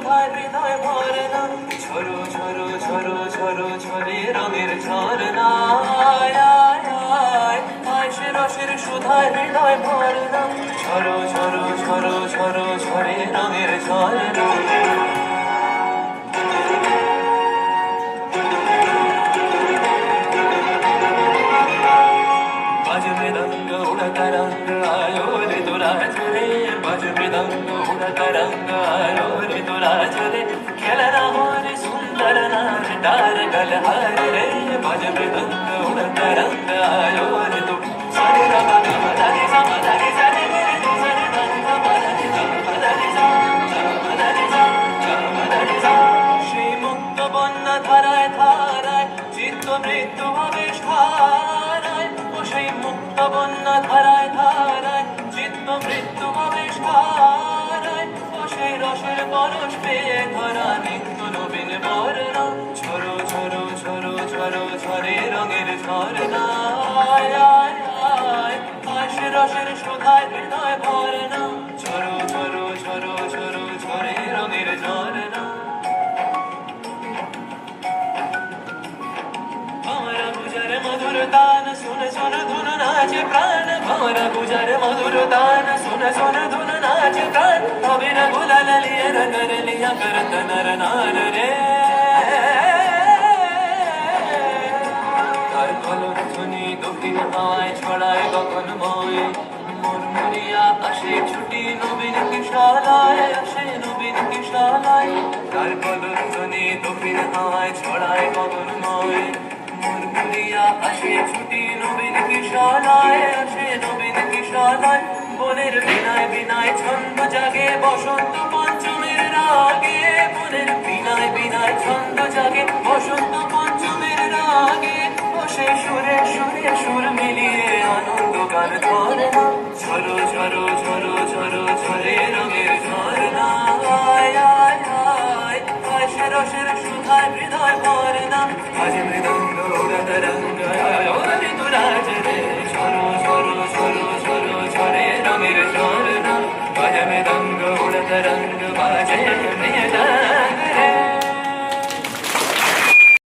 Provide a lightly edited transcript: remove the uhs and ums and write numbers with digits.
সুধায় হৃদয় ভরে না, ঝরো ঝরো ঝরো ঝরো ঝরে রঙের ঝরনা, আয় আয় আয় আয় সে রসের সুধায় হৃদয় ভরে না, ঝরো ঝরো ঝরো ঝরো ঝরে রঙের ঝরনা। बाज मृदंग उड़ता रंग आयो रे तोरा चले, बाज मृदंग उड़ता रंग आयो रे तोरा चले, खेलना हो रे सुंदर नार डार गलहार रे, बाज मृदंग उड़ता रंग आयो रे तो सारे रंग मदारी सा मदारी सा रे रे तो सारे रंग मदारी सा मदारी सा मदारी सा मदारी सा। श्री मुक्त बन्ना धाराय धाराय चित्त मृत्यु भवेश धाराय, সেই মুক্ত বন্যা ধারায় ধারায় চিত্ত মৃত্যু ভবেশ ধারায়, ও সেই রসের পরশ পেয়ে ধরা নিত্য নবীন বর্ণা, ঝরো ঝরো ঝরো ঝরো ঝরে রঙের ঝরনা, আয় আয় আয় আয় সে রসের সুধায় হৃদয় ভরে না, ঝরো ঝরো ঝরো ঝরো ঝরে রঙের ঝরনা। भंवरा गुजर मधुर तान सुन सुन धुन नाचे प्राण, भंवरा गुजर मधुर तान सुन सुन धुन नाचे प्राण, अबीर गुलाल लिए कर लिया करत नर नार रे, তার কলর ধ্বনি দক্ষিণ হাওয়ায় ছড়ায় গগনময়, মুরমুরিয়া আসে ছুটি নবীন কিশালায়, আসে নবীন কিশালায়, তার কলর ধ্বনি দক্ষিণ হাওয়ায় ছড়ায় গগনময়, মুরমুরিয়া আসে ছুটি নবীন কিশালায়, আসে নবীন কিশালায়, বনের বিনায় বিনায় ছন্দ জাগে বসন্ত পঞ্চমের রাগে, বনের বিনায় বিনায় ছন্দ জাগে বসন্ত পঞ্চমের রাগে, বসে সুরে সুরে সুর মিলিয়ে আনন্দ গান ধরে না, ঝরো ঝরো ঝরো ঝরো ঝরে রঙের ঝরনা, আয় আয় আয় আয় সে রসের সুধায় হৃদয় ভরে না, আজ মৃদঙ্গ উড়াত রঙ্গ আয় রে তোরা চলে, ঝরো ঝরো ঝরো ঝরো ঝরে রঙের ঝরনা, আজ মৃদঙ্গ উড়াত রঙ্গ বাজে